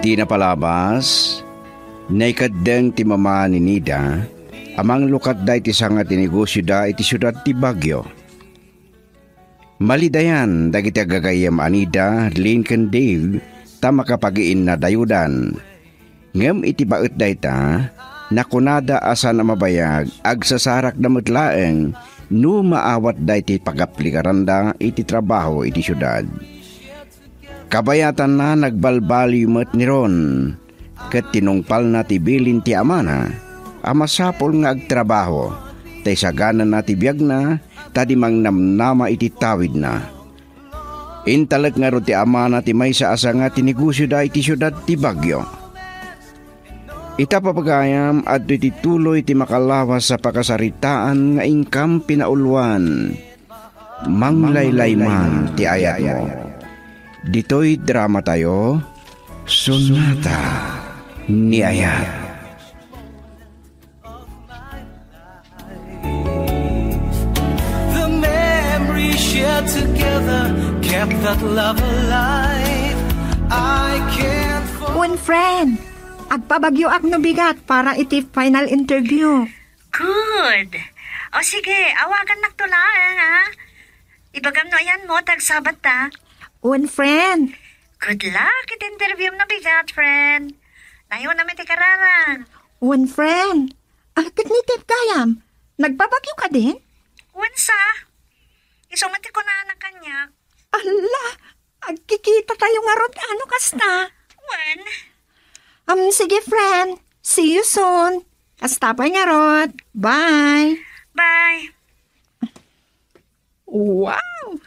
Iti napalabas, naikadeng ti mama ni Nida, amang lukat da iti sanga ti negosyo da iti syudad ti Baguio. Malidayan dagiti agagayam anida, Lincoln Dave, ta makapagiin na dayudan. Ngem iti baet da ita, nakunada asa na mabayag, agsasarak na mutlaeng, no maawat da iti pagaplikaranda iti trabaho iti syudad. Kabayatan na nagbalbali met ni Ron, ket tinungpal na ti bilin ti amana, amasapol nga agtrabaho, tay saganan na ti biyag na, tadi mang namnama iti tawid na. Intalek nga ro ti amana ti maysa asa nga tinegosyo da iti syudad ti Baguio. Ita papagayam at iti tuloy ti makalawas sa pakasaritaan nga ingkam pinaulwan. Manglaylay man ti ayat mo. Dito'y drama tayo, Sonata ni Ayat. The memories shared together kept that love alive. I can't forget. One friend, agpabagyo ak no bigat para iti final interview. Good. O sige, awagan nagtulaan ha. Ibagam no yan mo, tagsabat ta. One friend. Good luck, it-interview na bigat, friend. Nayon namin ti kararan. One friend. Akit ni Tip Kayam, nagpabagyo ka din? Wansa? Isumati ko na anak kanya. Ala, agkikita tayo nga ron ano kasta. When? Sige friend, see you soon. Kasta pa nga ron. Bye. Bye. Wow!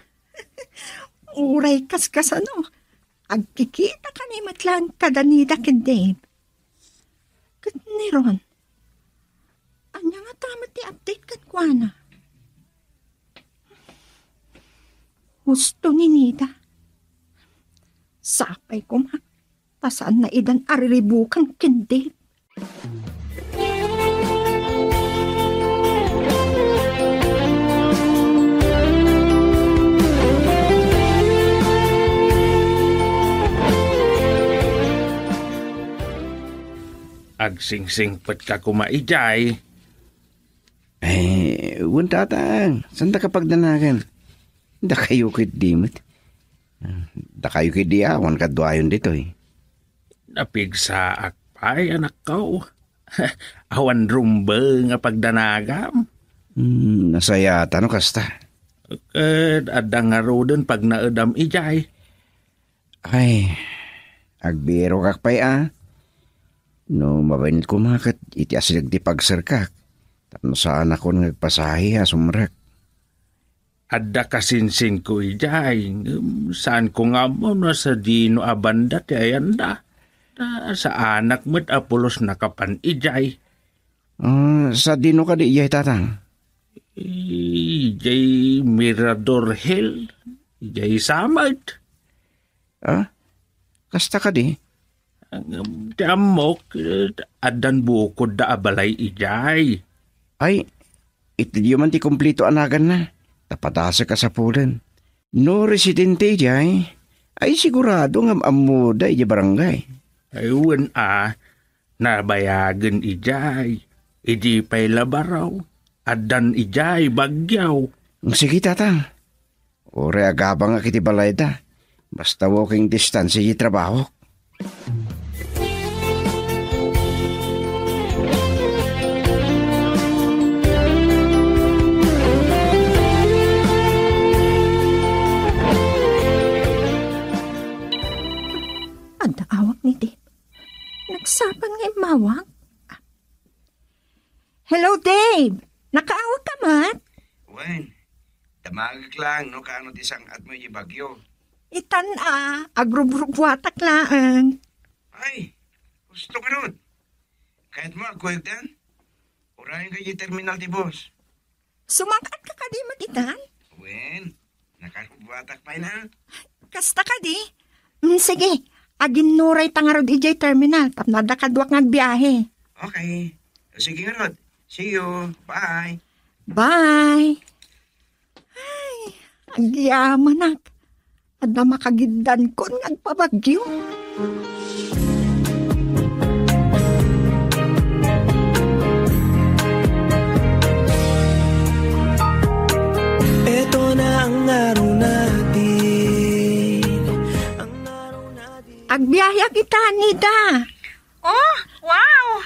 Uray kaskas ano. Agkikita ka ni matlang kadanida kin Dave. Kat ni Ron. Anya nga tama ti update kan kwa na. Gusto ni Nida. Sapay ko ma. Tasaan na idan ariribukan kin Dave. Agsingsing pat ka kumaijay. Tatang, saan ta kapag danagan? Da kayo kit dimit. Da kayo kit diawan kadwayon dito eh. Napigsa akpay anak ko. Awan rumba nga pagdanagam. Nasayata no kasta. Adang nga rodon pag naedam ijay. Ay, agbiro kakpay No, mabainit ko makat, iti asilag di pagsarkak. Tapno saan ako nagpasahi sumrak. Adda kasinsing ko ijay. Saan ko nga mo na sa dino abanda ti ayanda. Sa anak mo't apulos nakapan ijay. Sa dino ka di ijay tatang? Ijay Mirador Hill. Ijay Samad. Kasta ka di? Damok, adan bukod da abalay ijay. Ay, iti di man ti kumplito anagan na. Tapatasa ka sa pulan. No residente ijay. Ay sigurado nga amuda ijay barangay. Ayun nabayagan ijay. Iji pay labaraw. Adan ijay bagyaw. Sige tatang. Ore agabang nga kiti balay da. Basta walking distance ijay trabaho. Ni Dave. Nagsapan nga mawang. Hello, Dave! Nakaawag ka man? Wen, damagag lang, no? Kaano tisang at mo yung bagyo. Itan agrubrubuatak lang. Ay, gusto ka ron. Kahit mo, agkuwag dan. Urahin kayo yung terminal di boss. Sumangkat ka ka di magitan? Wen, nakarubuatak pa na. Kasta ka di? Sige. Agin nuray tangarod ijay terminal, tapnada kadwak ngagbiyahe. Okay. Sige nga Rod. See you. Bye. Bye. Ay, agyaman nak. Ada makagidan ko ngagpabagyo. araw natin. Agbiyahe kita, Nida. Oh, wow!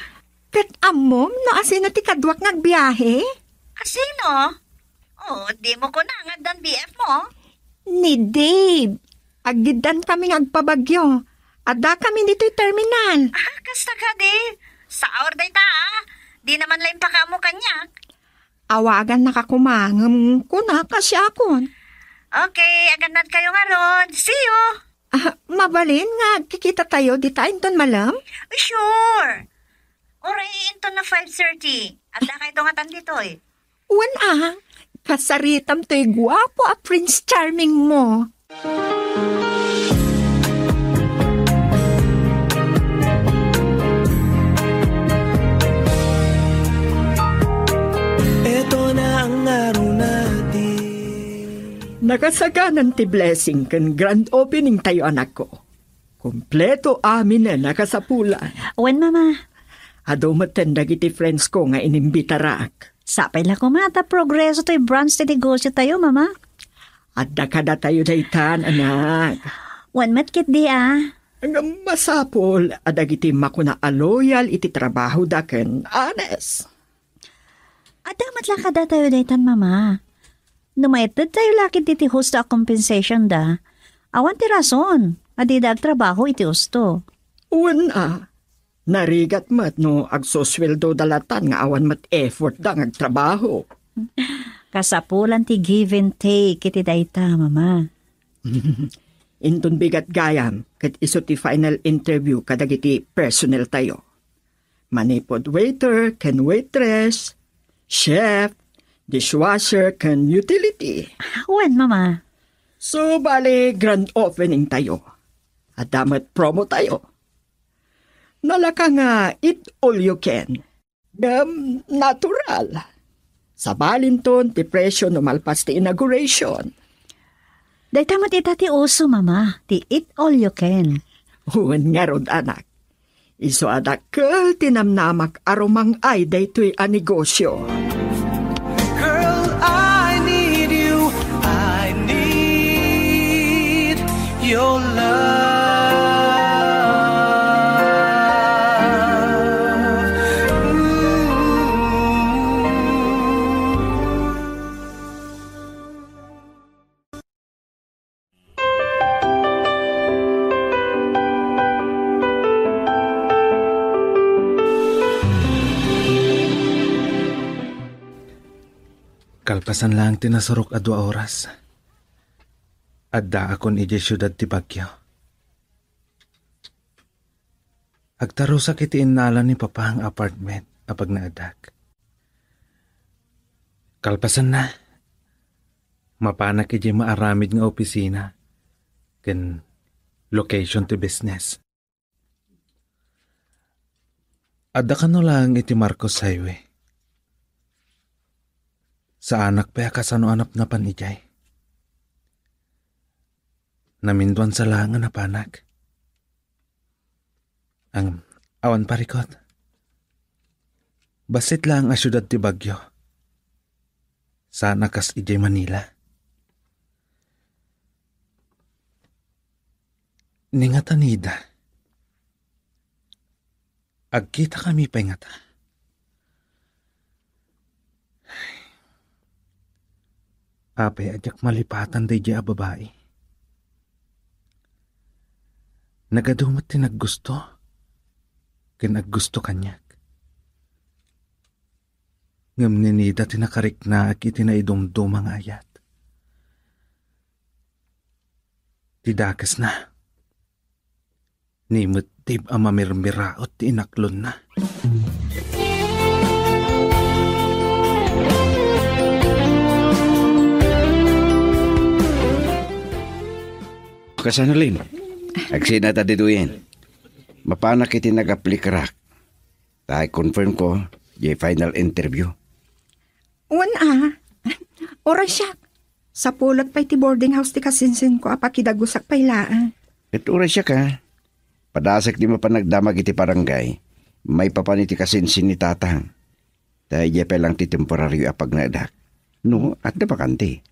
Kat amom no asino ti kadwak ngagbiyahe? Asino? Oh, di mo ko na nga dan BF mo. Ni Dave. Agidan kami ngagpabagyo. Ada kami dito'y terminal. Ah, kasta ka di. Sa orday ta, di naman lain pa ka mo kanyak. Awagan nakakumangam ko na kasi akon. Okay, aganad kayo nga ron. See you! Mabalin nga, kikita tayo di tayo ton malam? Sure! Oray, into na 5:30. At na kayo nga dito eh. Wan kasaritam to'y guwapo a Prince Charming mo. Eto na ang araw natin. Nakasaganan ti blessing kan grand opening tayo anak ko. Kompleto amin na nakasapulan. Wen, mama. Ado matendag iti friends ko nga inimbitarak. Sapay la ko mata progreso to'y branch ti negosyo tayo, mama. At dakada tayo daytan, anak. Wen matkit di Ang masapol, adag iti makuna aloyal iti trabaho daken, honest. At damat lang kada tayo daytan, mama. Numaitid tayo lakit iti husto a compensation da. Awan ti rason. Adidag trabaho iti husto. Una, narigat mat no agsosweldo dalatan nga awan mat effort da ngagtrabaho. Kasapulan ti give and take iti dayta, mama. Inton bigat gayam, kat iso ti final interview kadag iti personnel tayo. Manipod waiter, ken waitress, chef, dishwasher, ken utility. Wen, mama. So, bali, grand opening tayo. At damat promo tayo. Nalaka nga, eat all you can. Natural. Sa balinton, ti presyo numalpas ti inauguration. Dayta mat ita ti uso, mama. Ti eat all you can. Huwan nga rod, anak. Iso adakkel tinamnamak aromang ay daytoy a negosyo. Girl, I need you. I need your love. Kalpasan lang tinasurok a 2 oras. Adda akon ije syudad ti Baguio. Agtarusak iti inalan ni papa ang apartment apag naadak. Kalpasan na. Mapanak ije maaramid nga opisina ken location ti business. Adda kano lang iti Marcos Highway. Sa anak pa kasano anap na panijay. Naminduan sa langan na panak. Ang awan parikot. Basit lang a syudad ti Baguio. Sana kas ijay Manila. Ningatanida. Agkita kami pa ingata. Apay adyak malipatan day a babae. Nagadumat ti naggusto. Ken naggusto kanyak. Ngam ninida ti nakarik na ak iti naidumdumang ayat. Tidakas na. Nimut tib a mamirmiraot ti inaklon na. Kasanalin, agsinata dituin. Mapanak iti nag-aplikrak. Tayo confirm ko, yung final interview. Oras siya. Sa pulot pa iti boarding house ti kasinsin ko apakidagusak pailaan. At oras siya ka. Padasak di mapanagdamag iti barangay. May papaniti kasinsin ni tatang. Tayo jepe lang ti temporaryo apag naadak. No, at na bakante.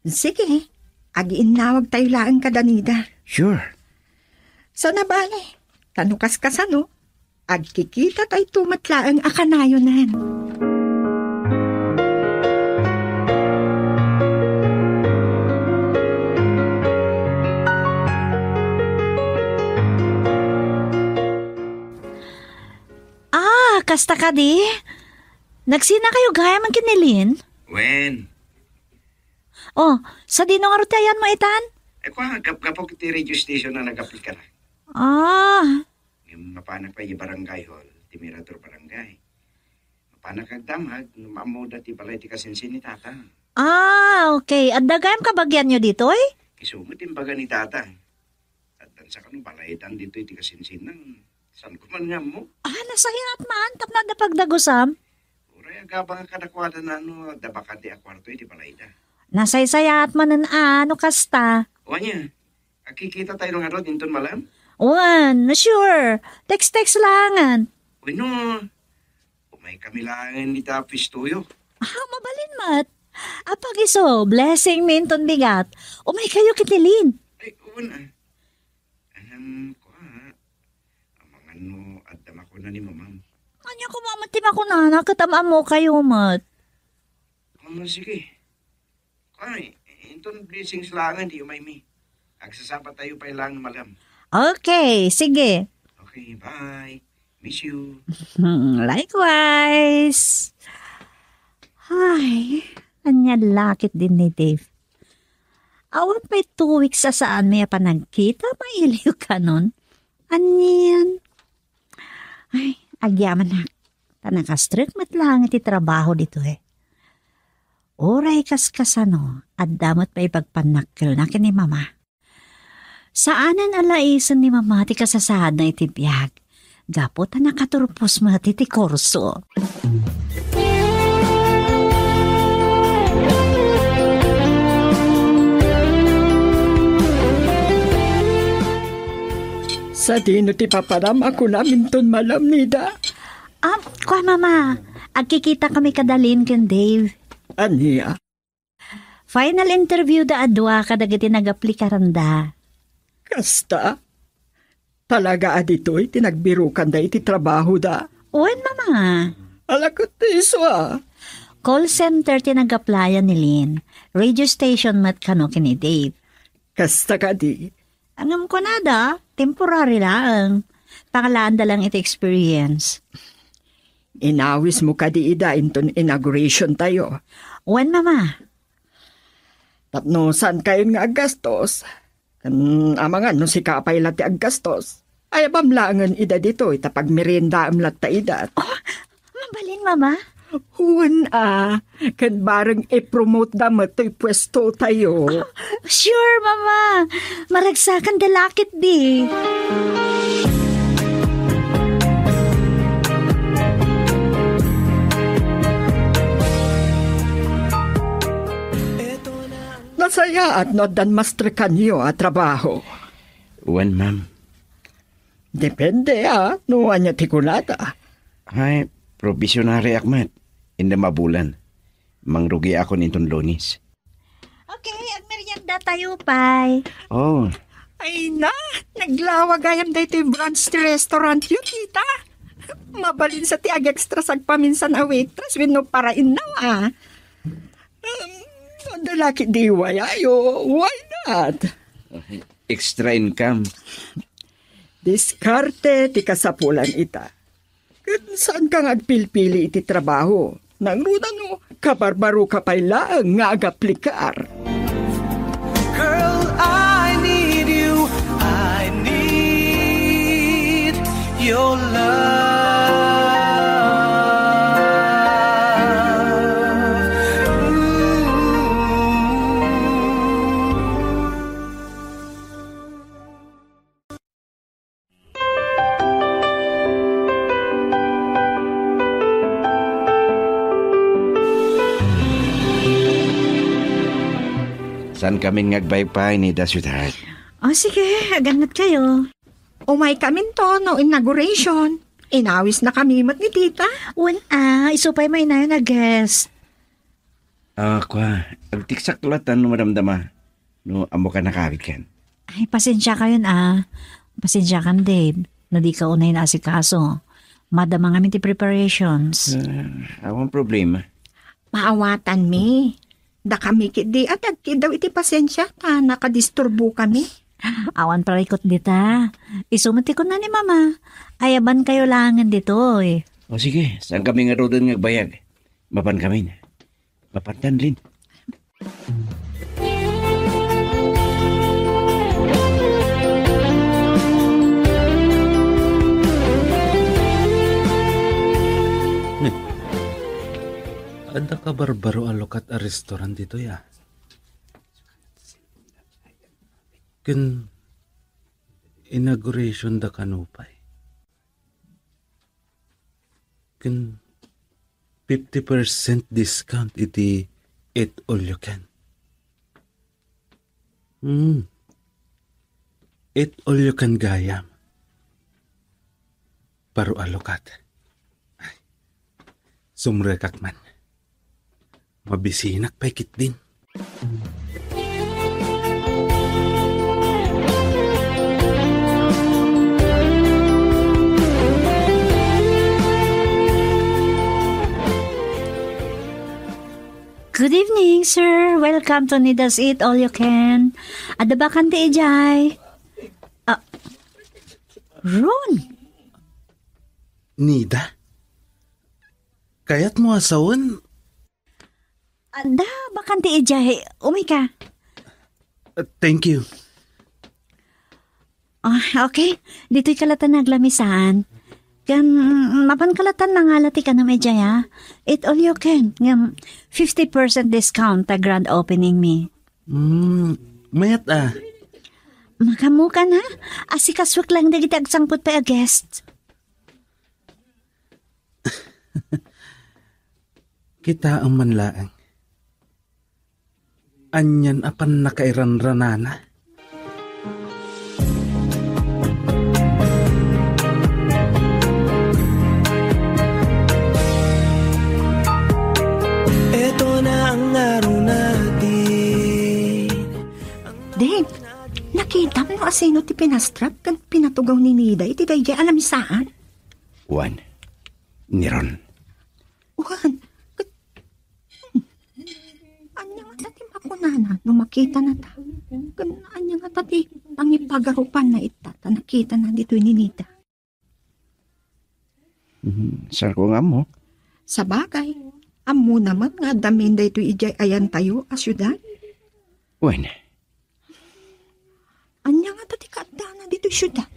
Sige, agiinawag tayo laang kadanida. Sure. So nabale, tanukas kasano, agkikita tayo tumatlaang akanayonan. Kasta ka di? Nagsina kayo gaya man kinilin? Wen, Oh, sa dinong arutayan mo itan? kapag iti radio station na nag-aplikar. Yung mapanak pa yung barangay hall, ti Mirador barangay. Mapanak agdamag, maamuda ti balay ti kasinsin ni tata. Okay. At dagayam kabagyan nyo dito eh? Isumot yung baga ni tata. At dansa ka nung balaytan dito ti kasinsin ng san ko man nga mo. Nasayat man. Tapna na pagdagusam. Uray, agabang kadakwada na dabaka ti akwarto iti balayda. Nasaysayat man ano kasta. O niya, akikita tayo nga ro dinton malam? Sure. Text langan. Uy no, umay kami langan ni tapis tuyo. Mabalin mat. Apag iso, blessing minton bigat. Umay kayo kitilin. Ay, una. Alam ko amang at dama ko na ni mamam. Anya ko mamatim ako na, nakatamaan mo kayo mat. Sige. Ay, inton blessings langan di umay mi. Agsasapat tayo pa ilang malam. Okay, sige. Okay, bye. Miss you. Likewise. Ay, anya lakit din ni Dave. Awan pa'y 2 weeks sa saan may panagkita, mailiw ka nun. Anyan. Ay, agyaman na. Tanakastrict mat lang iti trabaho dito eh. Oray kaskasano, at damot pa'y pagpanakil na kini mama. Saanan alaisan ni mama ti kasasahad na iti biyag. Gapo ta nakaturpos mo ti korso. Sa dino ti paparam ako namin ton malam nida. Kwa mama, agkikita kami kadalin ken Dave. Aniya? Final interview da adwa kadagiti nag-aplikaran da. Kasta? Talaga adito'y tinagbirukan da iti trabaho da. Uwan mama. Alakot iso Call center tinag-applyan ni Lynn. Radio station mat kano kini Dave. Kasta ka di? Angam ko na da, temporary lang. Pangalaan da lang iti experience. Inawis mo ka di ida inton inauguration tayo. Uwan mama. Tapno saan kayo nga agastos? Amangan no si kapay lati aggastos. Ay bamlangan ida dito itapag merienda amlat ta ida. Mabalin mama. Huwan kan bareng i-promote da mato'y pwesto tayo. Sure mama. Maragsakan dalakit di. Nasaya at no dan master kanyo trabaho. Uwan, ma'am. Depende no anya tikunata. Ay, provisionary akmat. Hindi mabulan. Mangrugi ako ninton Lunis. Okay, agmerienda tayo, pay. Oh, Ay na, naglawag ayam da ito yung brunch restaurant yun, tita. Mabalin sa tiag extra sagpaminsan a waitress with no parain na dalaki di wayayo, why not? extra income. Diskarte ti kasapulan ita. Saan ka nga agpilpili iti trabaho? Nang ruda no, kabarbaro ka pa'y lang nga agaplikar. Girl, I need you. I need your love. Saan kami ngagbaypay ni Dasudhat? Sige, ganat kayo. Umay kami to no inauguration. Inawis na kami mat ni tita. Uwan isupay may na yun na guest. Agtiksak tulatan no madamdama. No, amo ka nakawit kan. Ay, pasensya ka yun Pasensya kan, Dave. Na di ka unay na asikaso. Madama nga ti preparations. Awang problema. Maawatan mi. Da kami kidi at daw iti pasensya ta nakadisturbo kami. Awan parikot dita. Isumati ko na ni Mama. Ayaban kayo langan dito eh. O sige, saan kami nga rodan nga bayag? Mapan kami na. Mapantan, Lin. Ada ka barbaro alokat a restaurant dito ya. Ken inauguration da kanupay. Ken 50% discount iti eat all you can. Eat all you can gayam. Paru alokat. Sumrekak man. Mabisinak paikit din. Good evening, sir. Welcome to Nida's Eat All You Can. Ada ba kan ti ijay? Ron, Nida? Kayat mo asawon? ada ba kan ti ijay? Umi ka. Thank you. Okay. Dito'y kalatan naglamisan. Kan, mapan kalatan na nga lati ka na medya ya. Eat all you can. 50% discount ta grand opening mi. Mayat Makamuka na. Asikaswak lang na kita agsangpot pa a guest. Kita ang manlaang. Anyan apan nakairanranana. Ito na ang araw natin. Dave, nakita mo asino ti pinastrap kan pinatugaw ni Nida iti dayjay alam saan? Juan. Niron. Juan, anya nga tati makunana no makita na ta. Anya nga tati pangipagarupan na ita ta nakita na dito ni Nida. Saan ko nga mo? Sa bagay, amo naman nga damin dayto ijay ayan tayo a syudad. Juan. Anya nga tati kaada na dito syudad.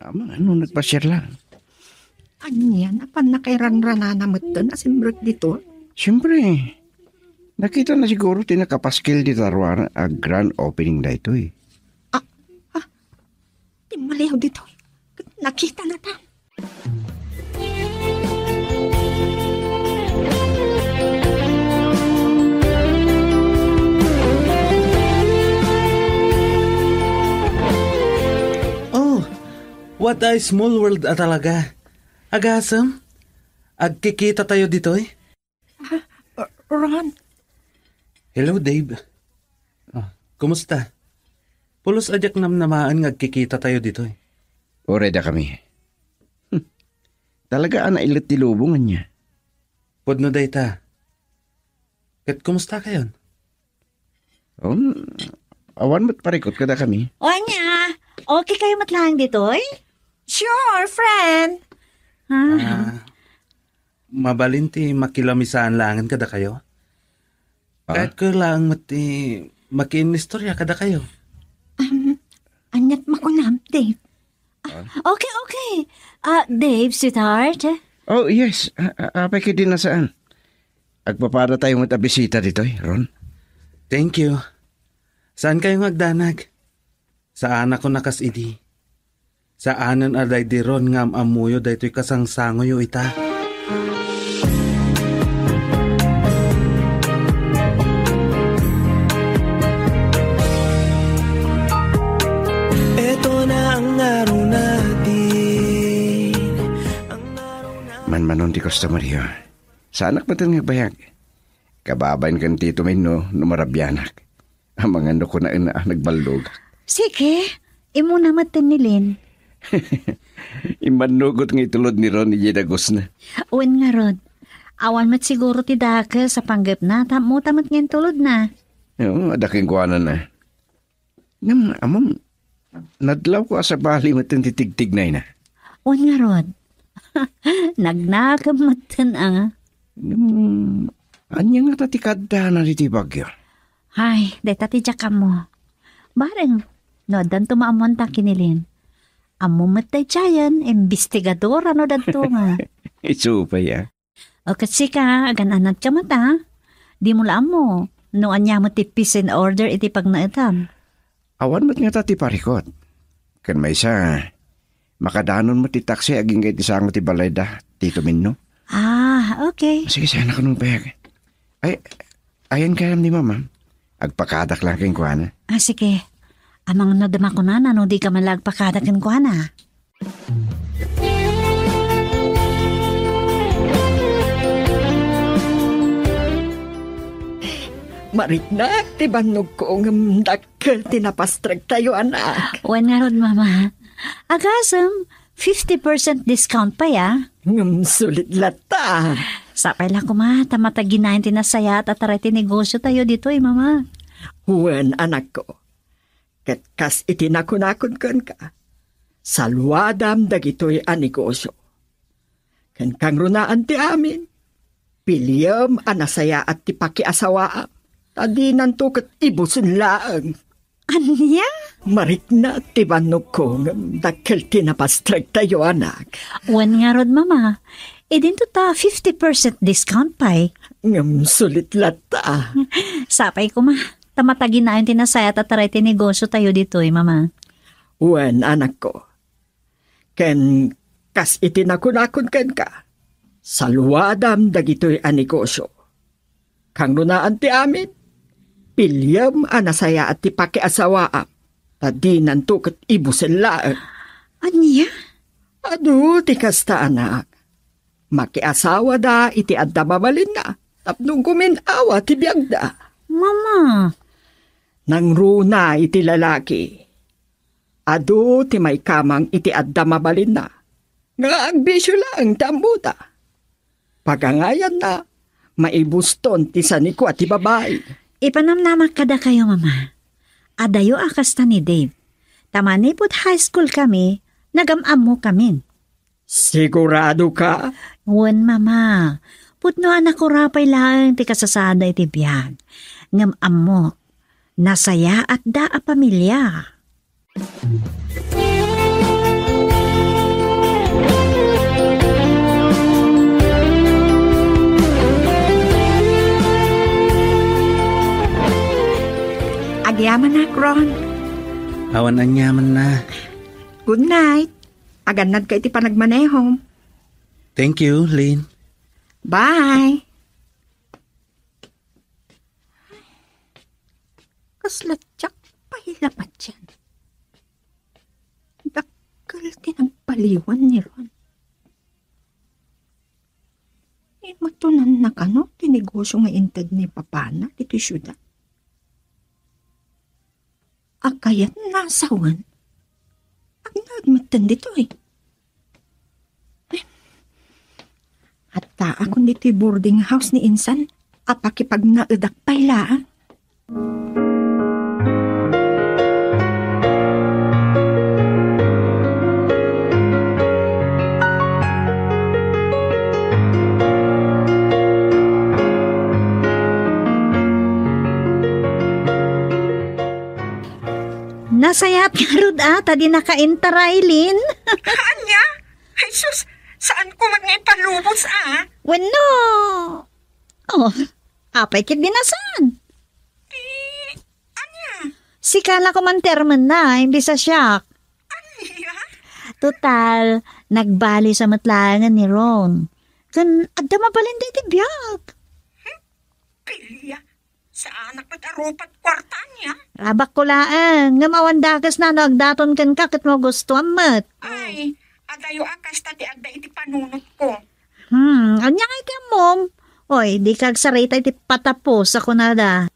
Ano nagpasyar lang? Anyan, apan nakairanrana na matan asimbrot dito. Siyempre. Nakita na siguro tinakapaskil dito arwana a grand opening na ito eh. Di malihaw dito. Nakita na ta. Oh, what a small world talaga. Agasam, agkikita tayo dito eh. Ron, Hello, Dave. Kumusta? Pulos ajak namnamaan nga agkikita tayo dito eh. Oreda kami. Talaga ana ilit tilubungan niya. Podno day ta. Kat kumusta kayon? Awan mo't parikot kada kami. O anya, okay kayo matlang dito eh? sure, friend. Mabalinti makilamisaan langan kada kayo. Kahit ko lang makiinistorya kada kayo. Anyat makunam, Dave. Okay. Dave, sweetheart. Oh, yes. Apay ka din na saan. Agpapada tayo mo't abisita dito eh, Ron. Thank you. Saan kayong agdanag? Saan ako nakas idi? Saanan aday di ron ngam amuyo daytoy kasangsangoyo ita. Ito na ang araw natin. Manmanon di Costa Maria. Sa anak ba nga bayag? Kababain kan Tito Mino no marabyanak. Ang mga ano ko na nagbaldog. Sige, imo na matin ni Lin. Imanugot ng itulod ni Ron ni Jedagos na. Uwan nga Rod, awan mat siguro ti Daka sa panggap na, tamo tamat ngayon tulod na. Oo, adaking kuwanan na. Ngam, amam, nadlaw ko sa bali matin titigtig na. Uwan nga Rod, nagnakam matin Ngam, anya nga tatikada na riti bagyo. Ay, deta ti Jaka mo. Bareng, no, dan tumaamon ta kinilin. Amo matay tiyan, investigador ano danto nga. Isupay ah. O kasi ka, agan-anat ka mata. Di mo laan mo. No anya mo ti peace and order iti pag naitam. Awan mat nga tati parikot. Kan may isa, makadanon mo ti taksi aging kay ti sango ti balayda, Tito Mino. Ah, okay. Sige, sana ka nung payag. Ay, ayan kayam ni Mama. Agpakadak lang kayong kuwana. Ah, sige. Amang nadama ko na, no di ka malagpakadakin ko na. Mariknak, ti banog ko ng dakkel tinapastrag tayo, anak. Wan nga Rod, Mama. Agasam, 50% discount pa ya. Ngam sulit lata. Sapay lang ko ma, tamataginayin tinasaya at ataray tinegosyo tayo dito Mama. Huwan, anak ko. Ket kas itinakon-akon kan ka. Salwadam dagitoy ang negosyo. Kan kang runaan ti amin. Pilyam anasaya at ti pakiasawaam. Tadi nanto ket ibusin laang. Anya? Marik na ti banog ko ngam dakkel tinapastrag tayo, anak. Wan nga Rod, Mama. E din to ta 50% discount pa Ngam sulit lata. Sapay ko ma, tamataginayin tinasaya at ataray tinegosyo tayo dito Mama. Huwan, anak ko. Ken kas itinakon-akon ken ka. Salwadam dagitoy ang negosyo. Kang runaan ti amin. Pilyam anasaya at ti pakiasawaam. Tadi nanto ket ibusen laang. Anya? Adu, ti kasta anak. Makiasawa da iti adda mabalin na. Tapnong kuminawa ti biyagda. Mama. Nang runa iti lalaki. Adu ti may kamang iti adda mabalin na. Nga agbisyo lang tambuta. Pagangayan na, maibuston ti saniko at ti babae. Ipanamnamak kada kayo Mama. Adayo akasta ni Dave. Tamanipot high school kami, nagamam mo kami. Sigurado ka? Wan Mama. Putno anak ko rapay lang ti kasasada iti biyag. Ngam mo. Nasaya at da a pamilya. Agyaman na, Ron. Awan anyaman na. Good night. Aganad ka iti panagmanehom. Thank you, Lynn. Bye. Kaslatsak pahilapat yan. Dakkel tinagpaliwan ni Ron. Matunan na kano, tinegosyo nga inted ni Papana, dito syuda. Akayat nasawan. Ang nagmatan dito At akong dito boarding house ni Insan, apakipag naadak pala. Nasayat nga Rod tadi nakaintaray Lin. Anya? Jesus, saan ko mag-ipalubos Wano. Oh, apay kit dinasan. Anya? Si Kala ko man termen na, imbis sa shock. Anya? Total, nagbali sa matlangan ni Ron. Kan, adda mabalin di biyag. Pilya, sa anak mag-arupat kwarta niya. Rabak ko laan, nga mawandakas na nagdaton kan kakit mo gusto amat. Ay, adayo akas tati agda iti panunot ko. Anya kay ka mom, Oy, di kag sarita iti patapos ako nada.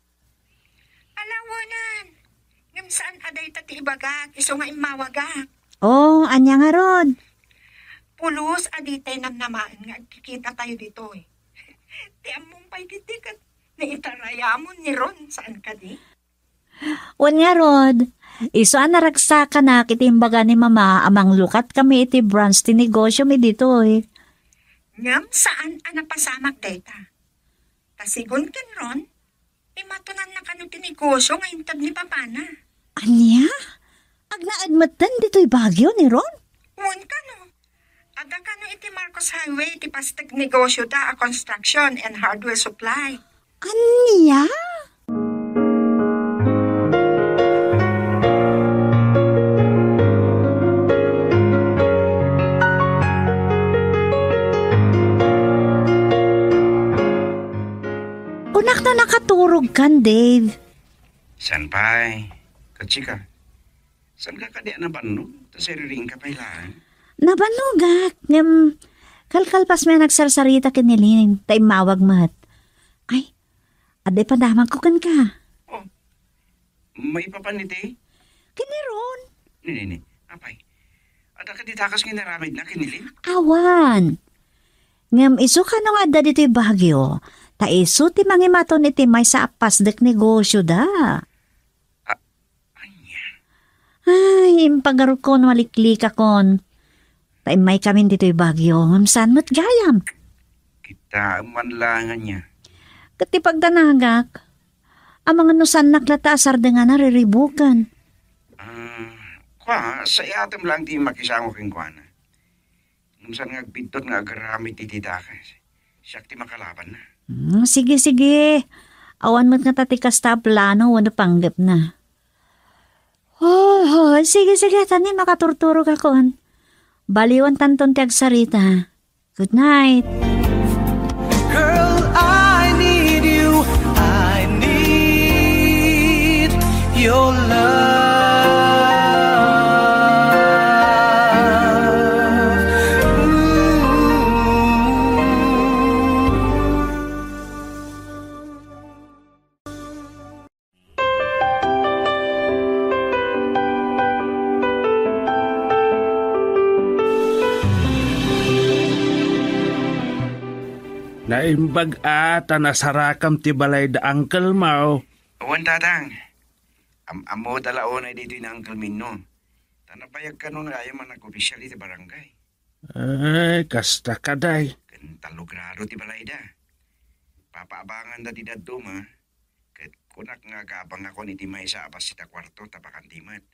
Alawanan. Ngam saan aday tati ibagak, iso nga imawagak. Oh, anya nga rod. Pulos aditay namnamaan nga kikita tayo dito eh. Ti among pay ditikat na itarayamon ni Ron saan ka di? Wan nga rod. Iso naragsa ka na kitimbaga ni mama amang lukat kami iti branch ti negosyo mi dito eh. Ngam saan anapasamak data? Tasigon ken Ron, imatunan na kano ti negosyo nga intad ni Papana. Anya? Agnaadmatan dito'y Bagyo ni Ron? Uwan ka no. Ada ka no iti Marcos Highway, iti pastek negosyo da, a construction and hardware supply. Anya? Unak na nakaturog kan, Dave. San pa'y? Katsika. San ka kadi na bano? Tasiriring ka pailaan. Nabanugak. Kalkalpas may nagsarsarita kinilin. Tay mawag mat. Ay, aday padamag ko kan ka. Oh, may papaniti? Kiniron. Nini, apay. Ada ka ditakas kinaramid na kinilin? Awan. Ngam iso ka nung adda dito'y Bagyo. Ta iso ti mangimaton iti may sa apasdek negosyo da. Anya? Ay, impagarot ko maliklik akon. Ta may kami dito'y Bagyo. Ngam mo't gayam. Kita manlangan niya. Kati pagdanagak. Ang mga nusan naklata asar nga nariribukan. Sa iatem lang ti makisango king kuana. Nungsan nga agpintot nga agaramit iti takas. Siyak ti makalaban na. Sige. Awan mo't nga tatikas ta plano wano panggap na. Sige. Tani makaturturog akon. Baliwan tanton ti agsarita. Good night. Girl, I need you. I need your love. Naimbag ata nasarakam ti balay da Uncle Mau. Awan tatang. Amo dalaon ay dito na Uncle Minno. Tanapayag ka nun nga yung mga nag-opisyal iti barangay. Ay, kasta kaday. Kan talogrado ti balay da. Papaabangan da ti dadto ma. Kat kunak nga gabang ako ni ti Maysa apas sita kwarto tapakan timat.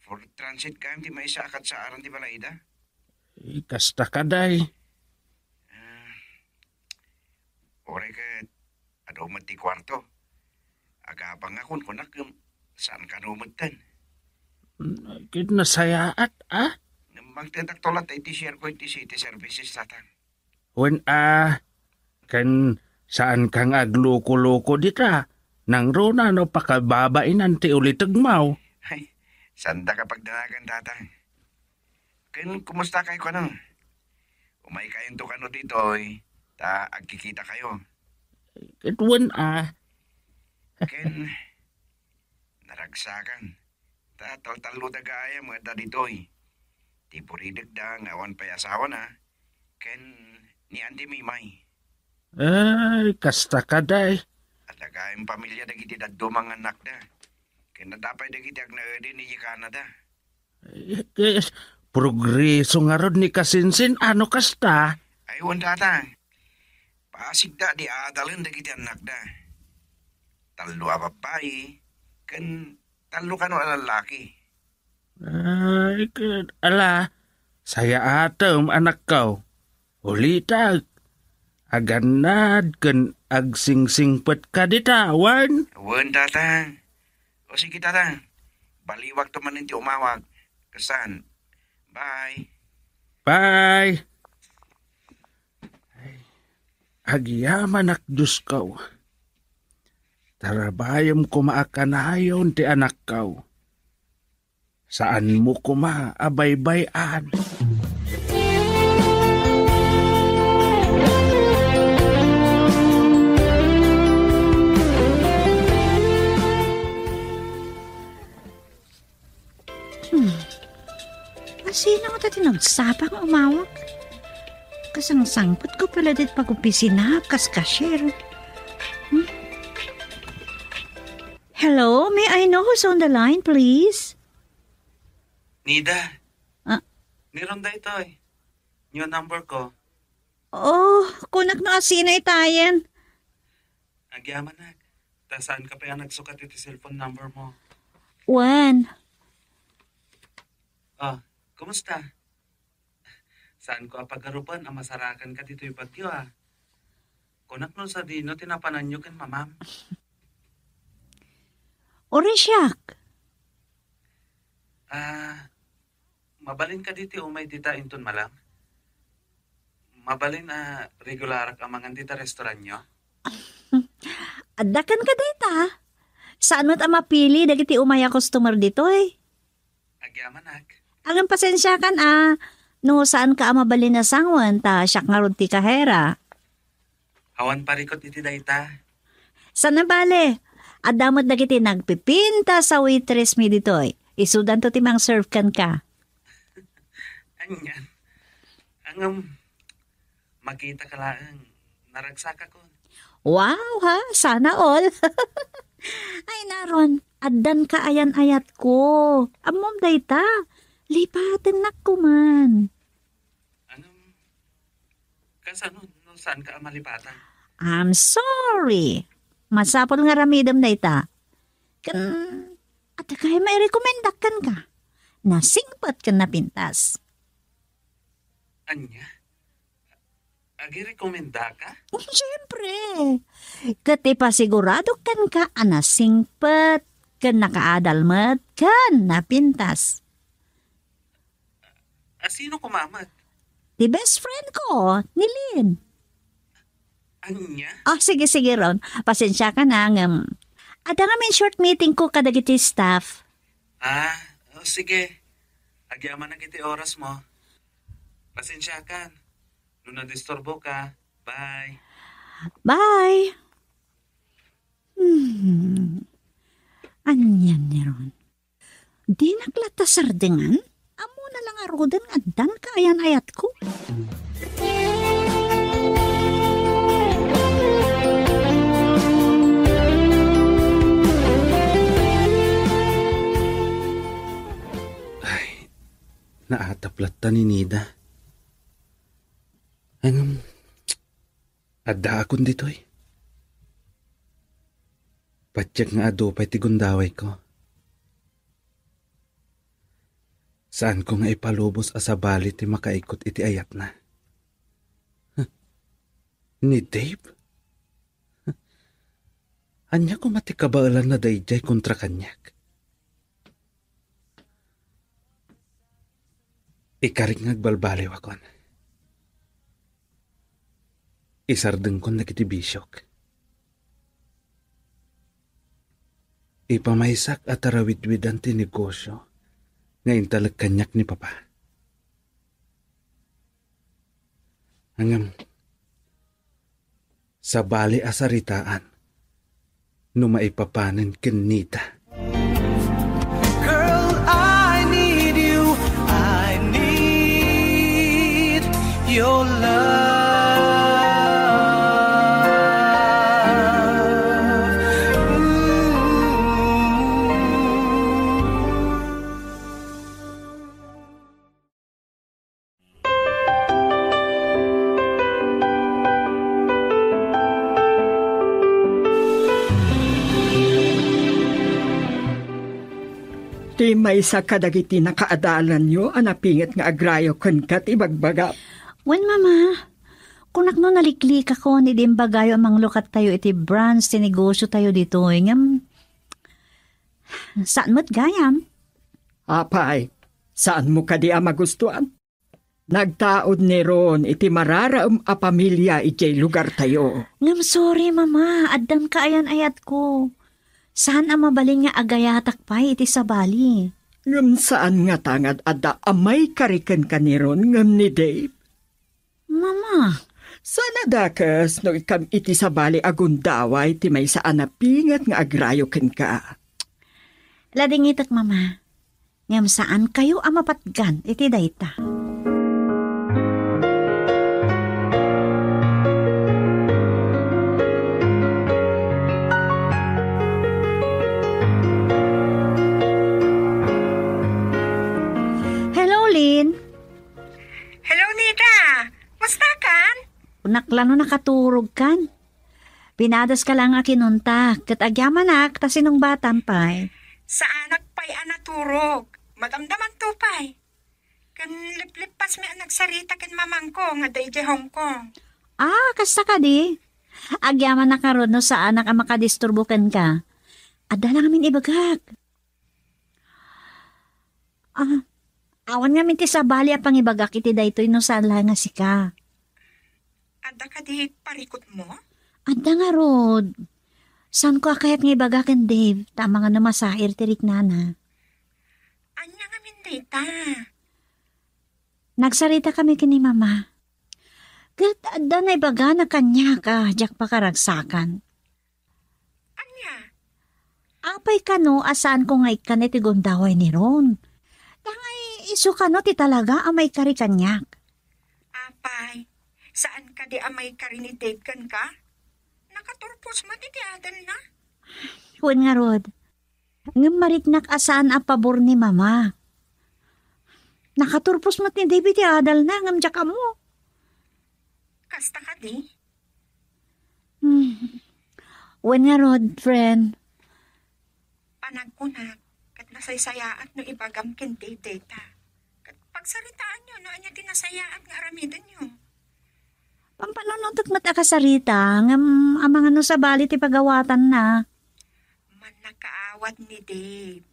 For transit ka ti Maysa akat sa aran ti balay da. Ay, kasta kaday. Oray ka, adomat ti kwarto. Agabang akon kunak saan ka rumagtan. Kit nasayaat, ah? Magtataktolat ay ti-share ko iti city services tatang. When, kan saan kang agluko-luko dita? Nang rona no pakababainan ti ulitag mau. Ay, sanda kapag danagan tatang. Kan, kumusta kayo ko nang? Umay kayong to kano dito ta agkikita kayo. Kitwan, Ken, naragsakan. Ta tal-talo da gaya mga da ditoy. Ti puridag da ngawan pay asawa na. Ken, ni Auntie Mimay. Ay, kasta kaday. At agayang pamilya da giti daddo mga anak da. Ken nadapay da giti agnaedi ni Canada. Yes, progreso nga rod ni Kasinsin, ano kasta? Ay, tatang. Pasig da di adalin da giti anak da. Talo a babae, kan talo ka no lalaki. Ay, ala, saya atom anak kau. Ulitag, aganad kan agsingsingpet ka ditawan. Awan, tatang. O sige, tatang. Baliwag to man ti umawag. Kasan? Bye. Bye. Agyaman ak Diyos kau. Tarabayam ko maakanayon ti anak kau. Saan mo ko maabaybayan? Sino ko dati nagsapang umawak? Kasang sangpot ko pala dit pag-opisina, kas cashier. Hello, may I know who's on the line, please? Nida. Ah? Nironda ito eh. New number ko. Oh, kunak na sino itayen. Agyaman na. Saan ka pa yung nagsukat ito cellphone number mo? When? Oh, kumusta? Saan ko apagarupan ang masarakan ka dito yung bagyo Kunak nun sa dino, tinapanan nyo kan mamam. Orisyak. Mabalin ka dito umay tita inton malang. Mabalin regularak ang mga dita restaurant nyo. Adakan ka dita. Saan mo't mapili dagiti umaya customer dito eh? Agyaman Ang pasensya kan no saan ka mabalin na sangwan ta siyak nga rod ti kahera. Hawan parikot iti dayta. Sana bale? Adamot dagiti nagpipinta sa waitress mi dito eh. Isudan to timang serve kan ka. Anyan. Ang makita ka lang naragsaka ko. Wow ha, sana all. Ay naron, addan ka ayan-ayat ko. Amom dayta, lipatin na ko man. Kasano, saan ka malipatan? I'm sorry. Masapol nga ramidam dayta. At kaya may rekomendakan ka. Nasingpat ka na pintas. Anya? Agi-rekomenda ka? Siyempre. Kati pa sigurado kan ka anasingpat, kan nakaadalmat, kan napintas. Sino kumamat? Di best friend ko, ni Lynn. Anya? Sige Ron. Pasensya ka na. Ada nga may short meeting ko kadagiti staff. Sige. Agyaman na kiti oras mo. Pasensya ka. Nung na-disturbo ka. Bye. Bye. Anyan ni Ron. Di naglata sardingan? Amo na lang arodan nga dan ka ayan-ayat ko. Ay, naataplata ni Nida. Adda akon dito eh. Patyak nga ado pa'y tigundaway ko. Saan ko nga ipalubos asabali ti makaikot iti ayat na? Ni Dave? Anya ko matikabaalan na dayjay kontra kanyak. Ikarik ngagbalbaliw akon. Isardeng kon nagitibisyok. Ipamaysak at arawid-widan ti negosyo ngayon talag kanyak ni Papa. Hanggang sa bali asaritaan no maipapanan kinita. Girl, I need you. I need your love. Ti may sa kadagiti nakaadalan nyo, anapingat nga agrayo kan kat ibagbaga. Wen mama, kunak no naliklik ako ni dimbagayo amang lukat tayo iti branch ti negosyo tayo dito. Saan mo't gayam? Apay, saan mo kadi magustuhan? Nagtaod ni Ron iti mararaam a pamilya iti lugar tayo. Sorry mama, addam ka ayan-ayat ko. Saan ang mabalin nga agayatak pa iti sabali? Ngam saan nga tangad ada amay karikan ka ni Ron ngam ni Dave? Mama. Sana dakas no ikam iti sabali agundaway ti may saan napingat nga agrayo ken ka. Ladingitak mama. Ngam saan kayo amapatgan iti dayta. Hello, Lynn. Hello, Nita. Musta kan? Unaklano nakaturog kan. Pinadas ka lang akinunta, kat agyaman ak, ta sinong batan pa'y. Sa anak pa'y anaturog. Madamdaman to pa'y. Kan liplipas may nagsarita kin mamang ko nga day Hong Kong. Ah, kasta ka di. Agyaman na karon no sa anak ang makadisturbukan ka. Ada lang amin ibagak. Awan nga minti sa bali apang ibagak iti daytoy no saan lang nga sika. Ada ka di parikot mo? Ada nga rod. Saan ko akayat nga ibagakin, Dave? Tama nga namasahir tirik nana. Anya nga min data. Nagsarita kami kini mama. Kat ada na ibaga na kanya ka, jak pa karagsakan. Anya? Apay ka no, asaan ko nga ikan iti gundaway ni Ron. Tangay iso ka no, ti talaga amay kari kanyak. Apay, saan ka di amay karinitid kan ka? Nakaturpos matitiadan na. Huwag nga rod. Ngam mariknak asaan a pabor ni mama. Nakaturpos mat ni David adal na ngam jaka mo. Kasta ka di? Huwag nga rod, friend. Panagkunak, kat nasaysayaan no ibagam kin data. Kat pagsaritaan nyo, no anya tinasayaan nga aramidan nyo. Pampanonotok mat akasarita, ngam amang ano sa balit ipagawatan na. Man nakaawat ni Dave.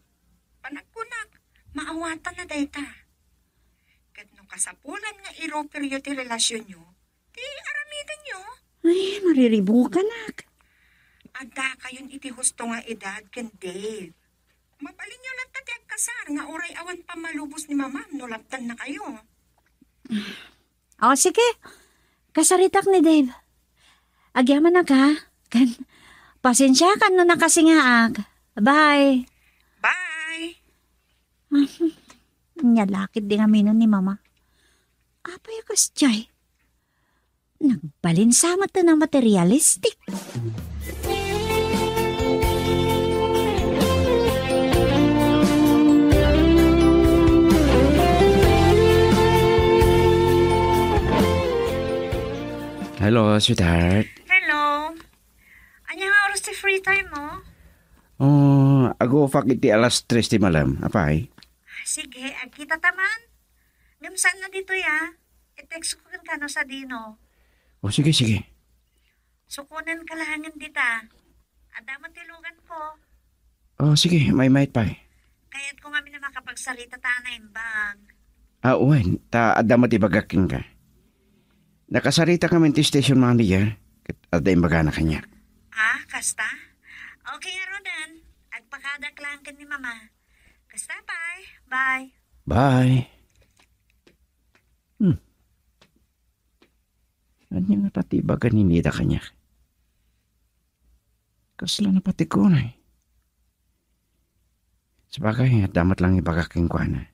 Panagkunak, maawatan na data. Kat no kasapulan nga iroperyo ti relasyon nyo, ti aramidan nyo. Ay, mariribo ka nak. Ada kayon iti husto nga edad ken Dave. Mabalin nyo lang tati agkasar nga oray awan pa malubos ni mama no laptan na kayo. O, sige. Kasaritak ni Dave. Agyaman na ka. Kan, pasensya ka no nakasingaag. Bye. Bye! Nyalakit din aminon ni mama. Apay kas jay. Nagbalin sa mata ng materialistic. Hello, sweetheart. Hello. Anya nga oras ti free time mo? Ago fak iti alas 3 ti malam. Apay? Sige, agkita taman. Ngam saan na dito ya? I-text ko kan kano sa Dino. Sige, sige. Sukunan ka lahangin dita. Adaman tilugan ko. Sige, may might pa. Kaya't ko nga na makapagsarita ta na imbag. Uwan, ta adamat ibagakin ka. Nakasarita kami ti station manager. At yung baga na kanya. Kasta? Okay nga Rodan. Agpakadak lang ka ni mama. Kasta, bye. Bye. Bye. Ano nga pati baga ni Nida kanya? Kasla na pati ko na eh. Sabagay, damat lang ibagaking ko na.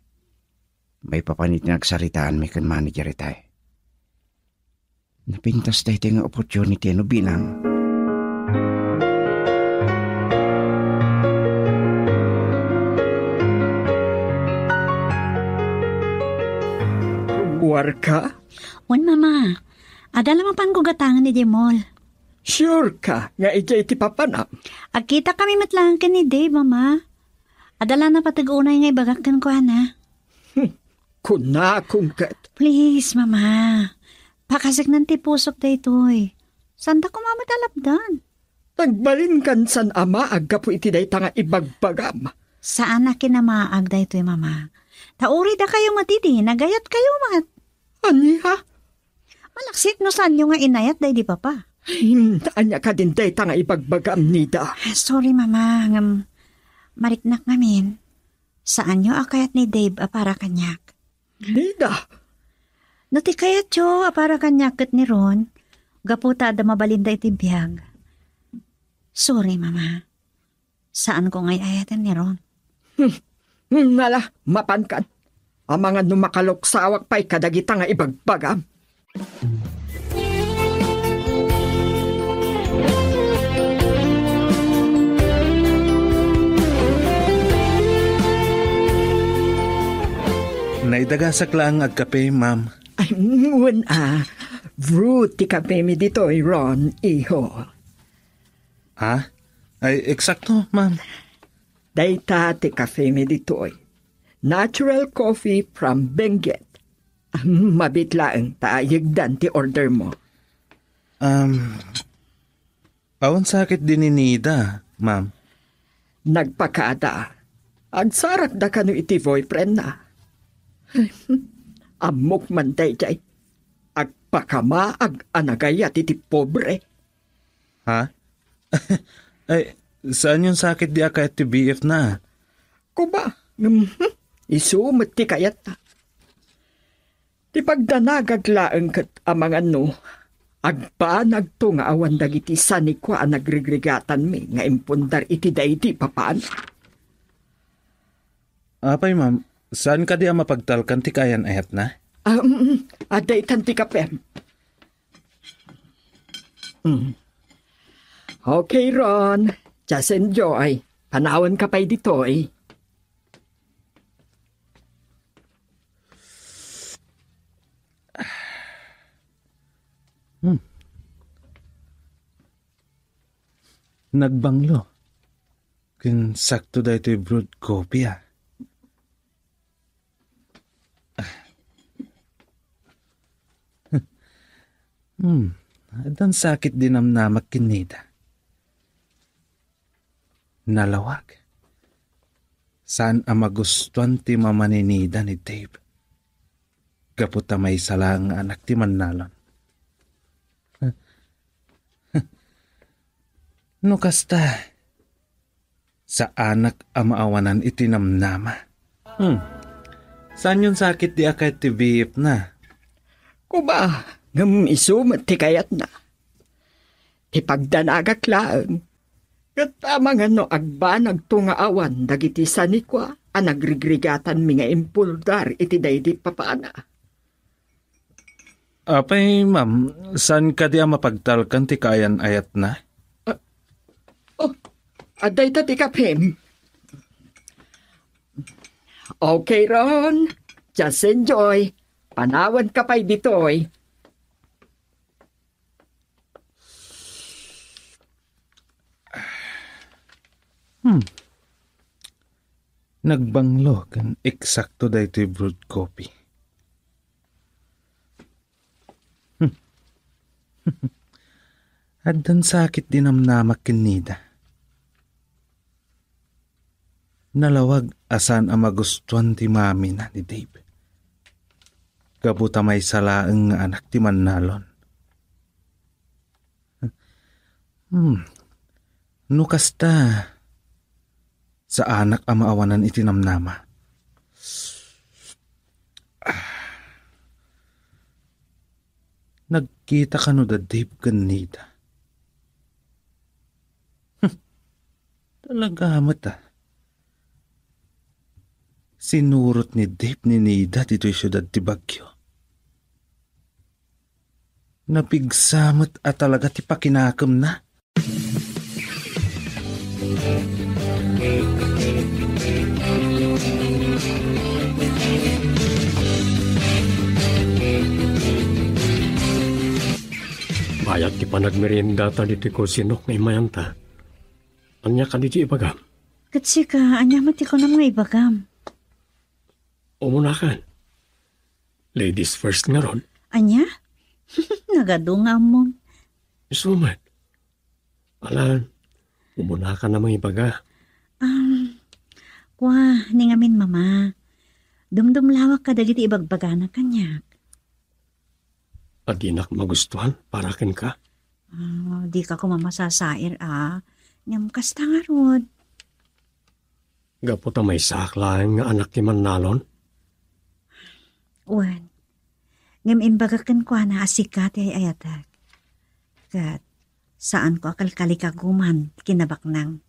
May papanit na nagsaritaan may kan manager tayo. Napintas tayo nga opportunity ano binang. Buwar ka? Wan mama, adala mapan ko gatangan ni Demol. Sure ka nga iti papanam? Agkita kami matlang ka ni Dave, mama. Adala na patag-unay nga ibagakan ko, ana. Kuna kung kat. Please, mama. Pakasik ng tipusok da ito'y. Santa ko mamatalapdan. Nagbalin kan san ama agga po iti day nga ibagbagam. Saan na kinamaag da ito'y, mama? Tauri da kayo matiti, nagayat kayo mat. Ani ha? Malaksit no saan nyo nga inayat da di papa. Anya ka din day nga ibagbagam nida. Sorry, mama. Mariknak namin. Saan nyo akayat ni Dave para kanyak? Nida? No ti kayat yo para kanyak kat ni Ron. Gaputa da mabalinda iti biyag. Sorry, mama. Saan ko ngay ayatan ni Ron? Nala, mapankan. Ang mga numakaluksawak pa'y kadagita nga ibagbagam. Naidagasak lang agkape, ma'am. Ay, ngun Fruit ti kape mi dito, Ron, iho. Ha? Ay, eksakto, ma'am. Dayta ti kape mi dito. Natural coffee from Benguet. Mabitlaang taayagdan ti order mo. Awan sakit din ni Nida, ma'am. Nagpakaada. Agsarak da kanu iti boyfriend na. Amok man day. Agpakamaag anagayat iti pobre. Ha? Ay, saan yung sakit di akayat ti BF na? Kuba, isumot ti kayat na. Ti pagdanagaglaang kat amang ano, agpa nagtunga awan dagiti sanikwa nagrigregatan mi nga impundar iti dayti papaan. Apay, ma'am, saan ka di mapagtalkan ti kayan ayat na? Aday tanti kapem. Okay, Ron. Just enjoy. Panawan ka pa'y dito eh. Nagbanglo. Kin sakto da ito brewed coffee, ah. Adan sakit din ang namak kinida. Nalawag. Saan ang magustuhan ti mamaninida ni Dave? Kaputa may salang anak ti Manalon. No kasta, sa anak ang maawanan itinamnama. Saan yung sakit di akay ti BF na? Kuba, isumot ti kayat na. Ti pagdanagak laang. Katamang ano agba nagtungaawan dagiti sanikwa ang nagrigregatan mi nga impuldar iti daydi papaana. Apay, ma'am, saan ka di mapagtalkan ti kayan ayat na? Aday ta ti kapim. Okay, Ron. Just enjoy. Panawan ka pa'y ditoy. Nagbanglo kan eksakto da ito'y brewed coffee. Addan sakit din ang namak kinida. Nalawag asan ang magustuhan ti mami na ni Dave. Kabuta may salaang nga anak ti Manalon. Nukasta sa anak ang maawanan itinamnama. Nagkita ka no da Dave kanida. Talaga amat ah. Sinurot ni Dave ni Nida dito'y syudad ti Baguio. Napigsamot at talaga ti pakinakam na. Bayat ti panagmerienda ta diti ko sinok nga imayanta. Anya ka diti ibagam? Katsi ka, anya mati ko na mga ibagam. Umunakan. Ladies first nga ron. Anya? Nagadungam mo. Isuman. Alan, umunakan na mga ibaga. Ningamin mama. Dumdumlawak ka dagiti ibagbaga na kanyak. Adinak magustuhan, parakin ka. Di ka ko mamasasair Ngam kasta nga rod. Gaputa may saklaan nga anak ni Manalon. Wan. Ngam imbagakan ko na asikat ay ayatag. Kat saan ko akalkali kaguman kinabaknang.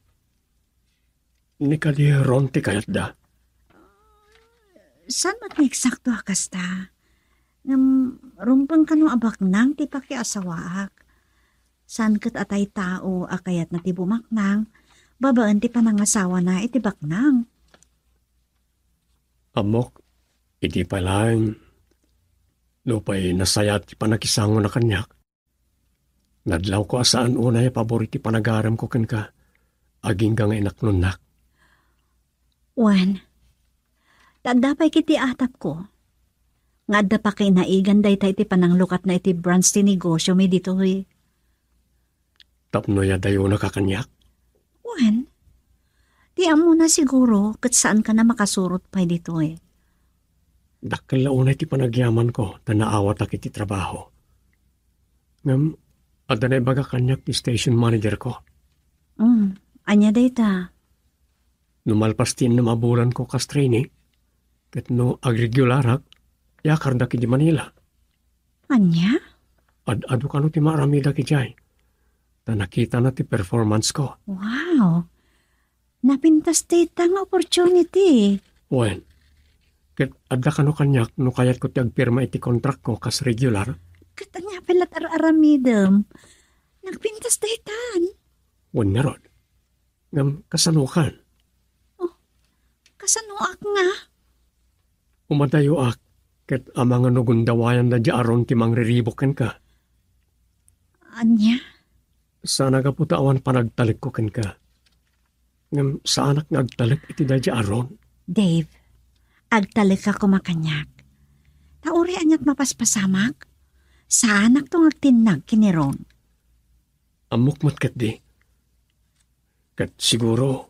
Ni kadi ron ti kayat da. Saan mat nga eksakto kasta? Rumpang kano abak nang ti pakiasawaak. Saan kat atay tao akayat na ti bumaknang, babaan ti panangasawa na iti baknang. Amok, iti palang, lupay nasayat ti panakisango na kanyak. Nadlaw ko asaan unay paboriti panagaram ko ken ka, aging nga inak nunak. Juan, tagdapay kiti atap ko. Nga da pa kay naigan day ti pananglukat na iti branch ti negosyo mi dito eh. Tapno ya dayo na kakanyak. Juan, di amo na siguro kat saan ka na makasurot pa dito eh. Dakkel launay ti panagyaman ko na naawat ak iti trabaho. Ngam, adanay baga kanyak ti station manager ko. Anya day ta. Numalpas tin na mabulan ko kas training, ket no agregularak, yakar da ki di Manila. Anya? Adu kano ti maramida ki jay. Ta nakita na ti performance ko. Wow! Napintas day ta nga opportunity. Wen, ket adda kano kanyak no kayat ko ti agpirma iti contract ko kas regular. Katanya pelat aramidem. Nagpintas day tan. Wen nga rod. Ngam kasanukan. Kasanuak nga. Umadayo ak, ket amang nugundawayan na di aron ti mangriribok ka. Anya? Sana ka putawan panagtalik ko ken ka. Ngam sa anak nga agtalik iti da di aron. Dave, agtalik ka kumakanyak. Tauri anyat mapaspasamak. Sa anak tong agtinag kinirong. Amok mat ket di. Ket siguro,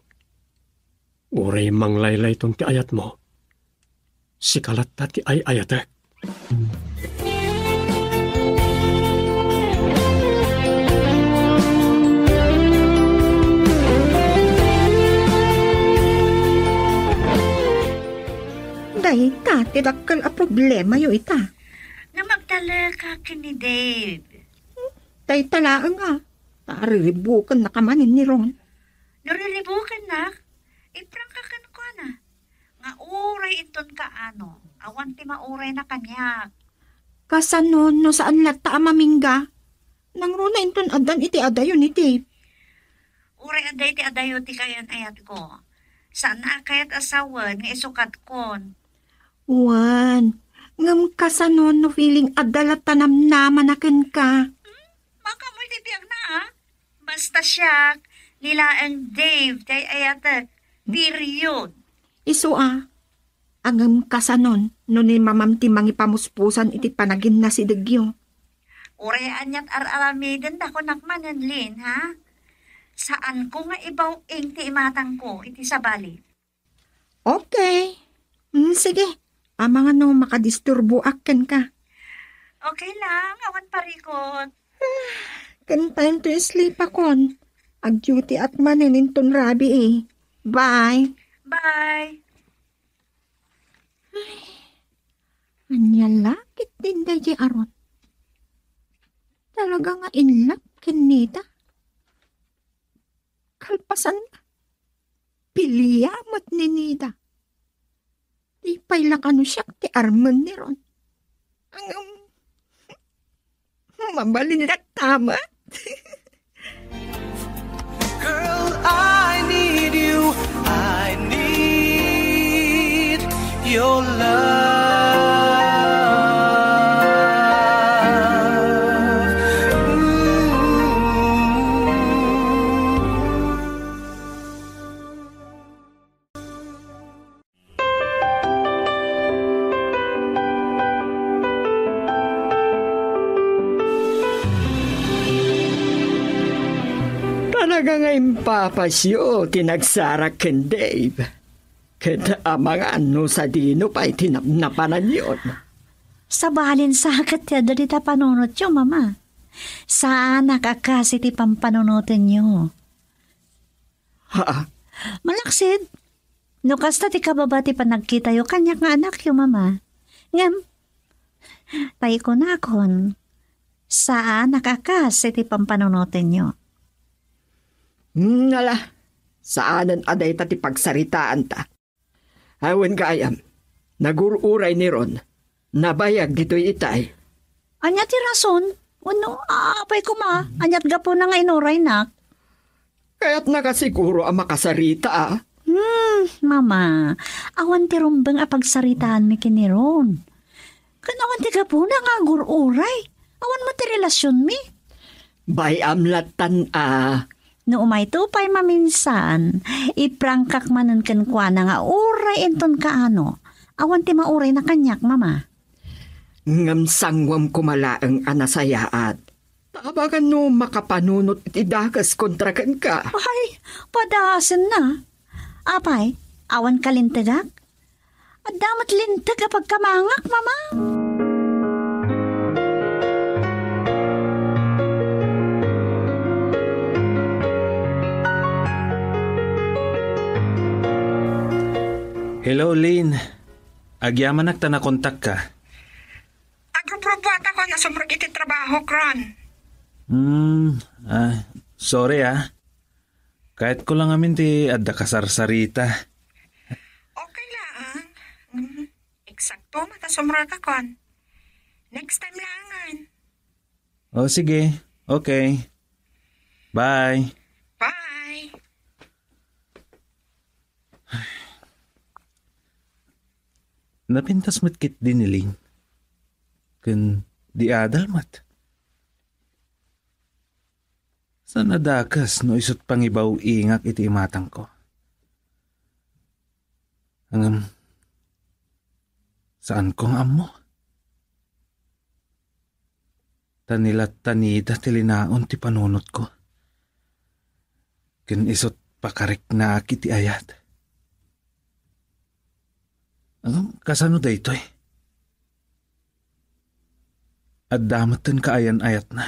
uray manglaylay ton ti ayat mo. Sikalat ta ti ay ayatek. Day ta, tidakkel a problema yo ita. Nga magdala ka kini Dave. Day talaan nga. Tariribukan na kamanin ni Ron. Narilibukan na. Iprang ka ko na. Nga uray iton ka ano. Awan ti mauray na kanyak. Kasanon no saan lata mamingga. Nang runa inton adan iti adayo ni Dave. Uray aday ti adayo ti kayan ayat ko. Saan na kayat asawan nga isukat kon. Juan, ngam kasanon no feeling adala tanam naman akin ka. Baka mo itibiyag na ha. Basta siya, nila ang Dave tay ayatek. Period. Isu agam kasanon no ni mamam ti mangipamuspusan iti panagin na si Degyo. Urayaan niya't ar-aramidin da ko nakmanan Lin, ha? Saan ko nga ibaw ing ti imatang ko iti sabali? Okay. Sige. Amang ano makadisturbo akin ka. Okay lang, awan parikot. Can time to sleep akon. Ag-duty at manin ton rabi eh. Bye. Bye. Anya lakit din da di aron. Talaga nga in love kinita. Kalpasan na. Piliyamot ni Nida. Di pailakano siya ti arman ni Ron. Ang mabalin na tama. Girl, I need you. I need your love. Talaga nga impapasyo, tinagsarak ken Dave. Ket amang ano sa dino pa'y tinapnapanan yun. Sabalin sa akat ya dari ta panunot yo, mama. Saan nakakasi ti pampanunutin nyo? Ha? Malaksid. No kasta ti kababa ti panagkita yo kanyak nga anak yo, mama. Ngam, tayo ko na akon. Saan nakakasi ti pampanunutin nyo? Nala, saanan aday ta ti pagsaritaan ta. Awan kayam, Nagururay ni Ron. Nabayag dito'y itay. Anya ti rason? Uno, apay ko ma. Anyat gapo na nga inuray nak. Kaya't nakasiguro ang makasarita ah. Mama, awan ti rumbang apagsaritaan mi kiniron. Kanawan ti gapo na nga gururay. Awan mo ti relasyon mi. Bay amlatan ah. No umay to pa'y maminsan, iprangkak manan kan kwa na nga uray enton kaano. Awan ti mauray na kanyak, mama. Ngam sangwam kumalaang anasayaat. Tabagan no makapanunot iti dakas kontra kan ka. Ay, padasan na. Apay, awan ka lintagak? At damat lintag kapag kamangak, mama. Hello, Lynn. Agyaman na nakontak ka. Agruprobuat ako na sumrag iti trabaho, Kron. Sorry Kahit ko lang amin ti adda kasarsarita. Okay lang. Eksakto, mata sumrag akon. Next time langan. O sige, okay. Bye. Bye. Napintas matkit din ni Lynn. Kun di adalmat. Sa nadakas no isot pangibaw ingak iti imatang ko. Saan kong amo? Tanilat tanida tilinaon ti panunot ko. Kun isot pakarik na akiti ayat. Kasano da ito At damatan kaayan-ayat na.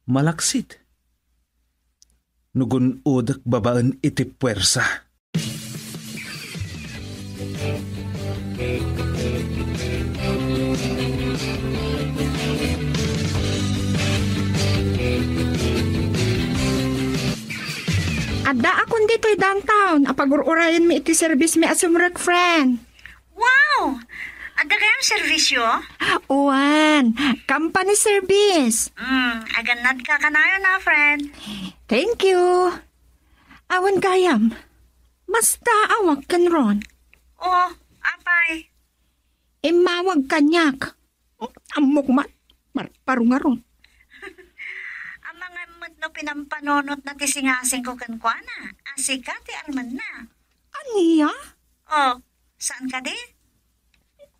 Malaksid. Nugun udak babaan iti puwersa. Adda akon dito'y downtown. Apag-urayan mi iti service mi asumrag friend. Wow! Ada kayang servisyo? Uwan, company service. Aganad ka kanayo na, friend. Thank you. Awan gayam. Basta awag kan Ron. Oh, apay. Imawag kanyak. Amok mat. Marparo nga ron. Ang mga mat no pinampanonot na tisingasing ko kankwana. Asika ti alman na. Aniya? Oh, saan ka di?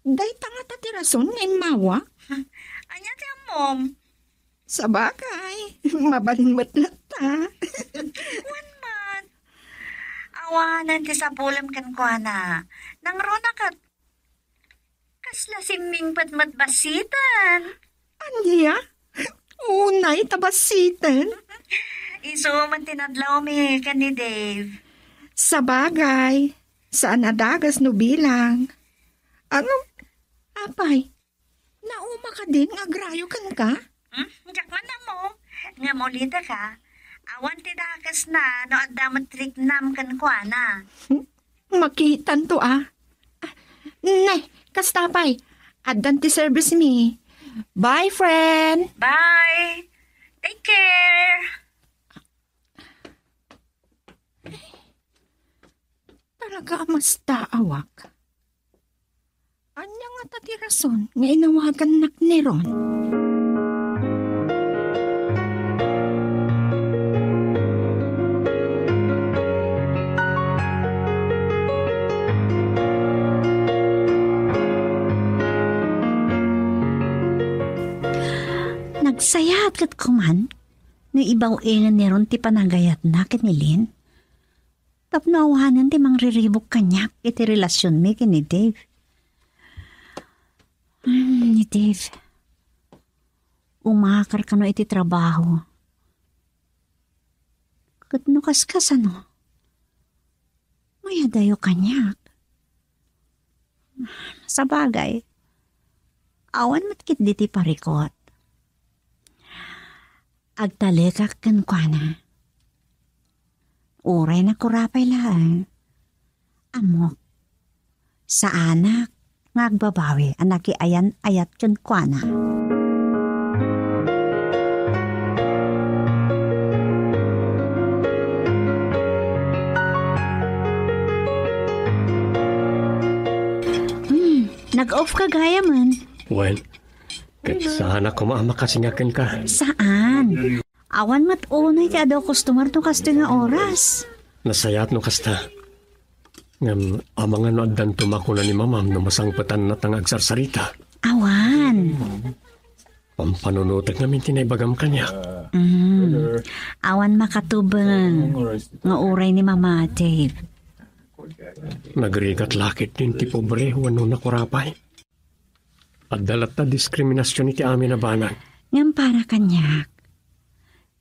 Day tanga ti rason nga imawa. Anya ti amom? Sa bagay. Mabalin matlat ta. Wan man. Awanan ti sa pulam kankwana. Nang rona kat. Kasla siming patmat basitan. Aniya? Unay tabasitan. Iso man tinadlaw mi kan ni Dave. Sa bagay. Saan nadagas no bilang. Ano? Apay, nauma ka din agrayo kan ka? Diyak man na mo. Nga mo lita ka. Awan ti dakas na no adamat trik nam kan kwa na. Makitan to Nay, kastapay. Adan ti service mi. Bye, friend. Bye. Take care. Talaga mas taawak. Anya nga tati rason nga inawagan nak ni Ron. Nagsayat kat kuman, no ibaw ingan ni Ron ti panagayat na ni Lynn. Tapno awanan ti mangriribok kanyak iti relasyon mi ni Dave. Ni Dave, umakar ka no iti trabaho. Kat no kaskas ano, maya dayo kanyak. Sa bagay, awan matkit diti parikot. Agtalikak kan kwa na. Uray na kurapay lang. Amok. Sa anak, ngagbabawi, anak ayan ayat ken kuana. Nag-off ka gaya man. Well, kat sana ko maamakasingyakan ka. Saan? Awan mat unay ti adaw customer no kasto nga oras. Nasayat no kasta. Ngam, amang ano addan tumako na ni mamam no masangpatan na tang agsarsarita. Awan. Pampanunutak namin tinaybagam kanya. Awan makatubang. Nga uray ni Mama Dave. Nagrigat lakit din ti pobre wano nakurapay. At dalat na diskriminasyon iti amin na banag. Ngam para kanyak.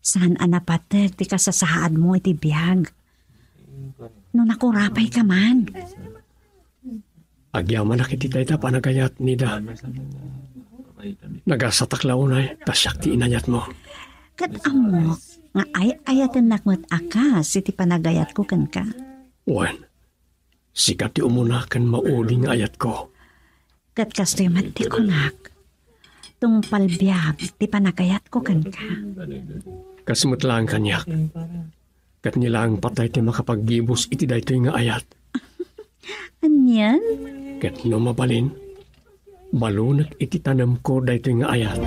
Saan anapatag ti kasasaad mo iti biyag? No nakurapay ka man. Agyaman na kiti tayo panagayat nida. Nagasataklaunay, tasyak ti inayat mo. Kat amok, nga ayatan nakmat akas iti panagayat ko kan ka. Wan, sikat ti umunakan mauling ayat ko. Kat kastoy mat ti kunak. Tung palbiyag ti panagayat ko kan ka. Kasmut lang kanyak. Kat nilang patay ti makapaggibos iti daytoy nga ayat. Anyan? Kat no mabalin, balunag iti tanam ko daytoy nga ayat.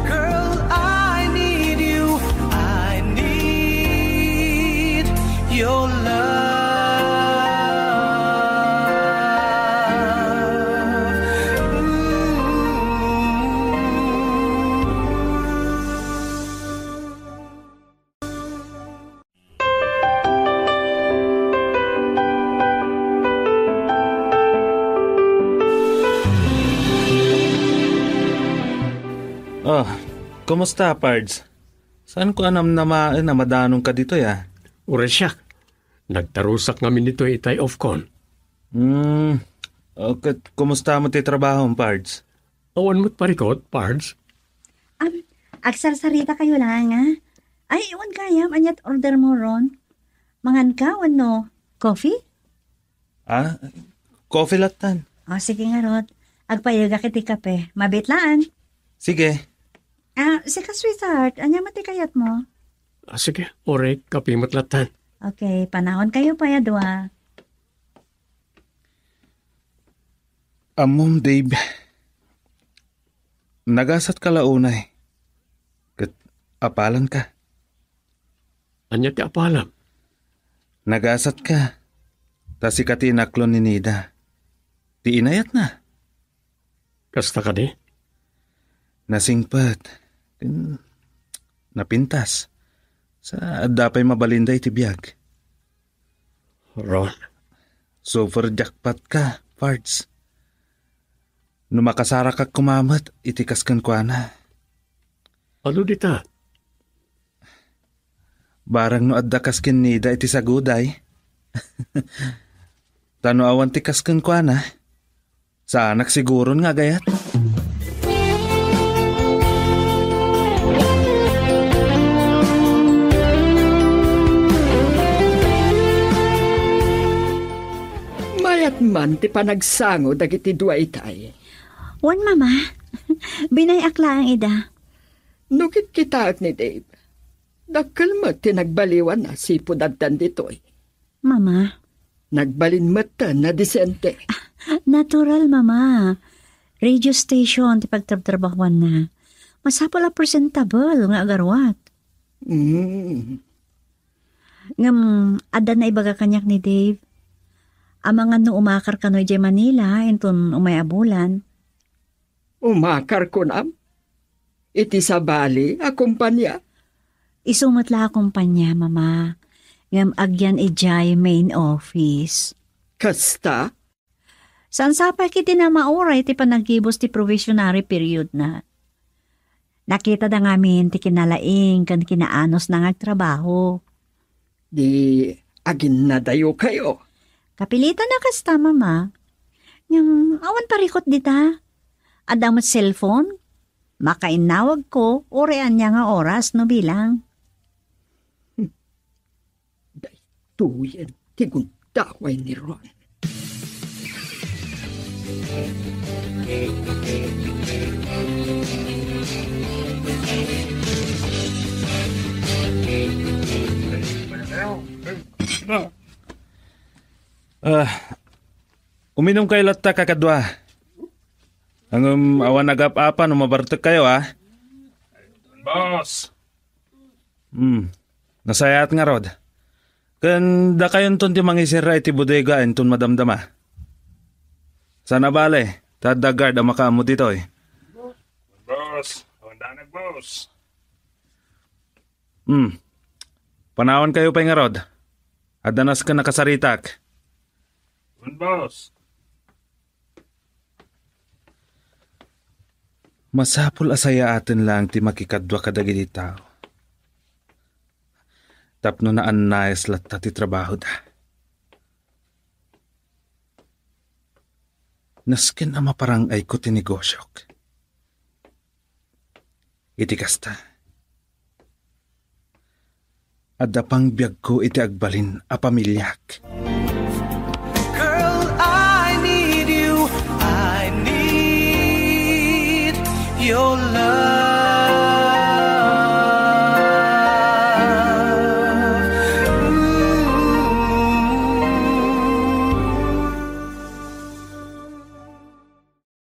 Girl, I need you. I need your love. Oh, kumusta, Pards? Saan ko anam na madanong ka dito, ya? Uresyak, nagtarusak ngamin dito itay of-con. Okay, kumusta mo ti trabaho, Pards? Awan mo't parikot, Pards. Agsarsarita kayo lang, ha? Ay, iwan kaya, anyat order mo ron. Mangan ka, no? Coffee? Coffee latan. Sige nga, Rod. Agpayaga kiti kape. Mabitlaan. Sige. Sika, sweetheart. Anya matikayat mo? Sige, orek, kapi matlatan. Okay, panahon kayo pa ya, dua. Amom, Dave. Nagasat ka launay. Kat apalan ka. Anya ti apalam? Nagasat ka. Tas ikati naklon ni Nida. Ti inayat na. Kasta ka di? Nasingpat. Napintas. Sa dapay mabalinday ti biyag. Ron. Super jackpot ka, Pards. No makasara ka kumamat, itikas kan kwa na. Ano dita? Barang no adda kaskin Nida iti saguday. Tano awan ti kaskin kwa na. Sa anak siguron nga gayat. Mayat man ti panagsango dagiti dua itay. Wan, Mama. Binayakla ang ida. Nukit kita ni Dave. Dakkel mo tinagbaliwan na sipod agdan ditoy. Mama. Nagbalin mata na disente. Natural, Mama. Radio station, ti pagtrabahuan na. Masapala presentable nga agarwat. Ngam, ada na ibaga kanyak ni Dave. Amangan no umakar ka no Manila, entun umayabulan. Umakar ko na. Iti sa bali, akumpanya. Isumatla akumpanya, Mama. Ngam agyan ijay main office. Kasta? San sapay kiti na mauray ti panagkibos ti provisionary period na. Nakita da ngamin ti kinalaing kan kinaanos na ngagtrabaho. Di agin na dayo kayo. Kapilitan na kasta, Mama. Yung awan parikot dita. Adamot cellphone. Makainawag ko, orean niya nga oras no bilang. Tuyen, tigun pagdaway ni Ron. Uminom kayo latta kakadwa. Ang awan nagap-apan, umabartok kayo Boss! Nasayat nga rod. Kanda kayon ton ti mangisira iti bodega en ton madamdama. Sana bale, tadagard ang makaamot dito Boss! Handa na, boss! Panawan kayo pa nga rod. Adanas ka nakasaritak. Boss! Masapul asaya atin lang ti makikadwa kadagiti tao. Tapno na anayas latta ti trabaho da. Naskin ama parang ay ko ti negosyok. Iti kasta. Adda pang biyag ko iti agbalin a pamilyak. Girl, I need you. I need your love.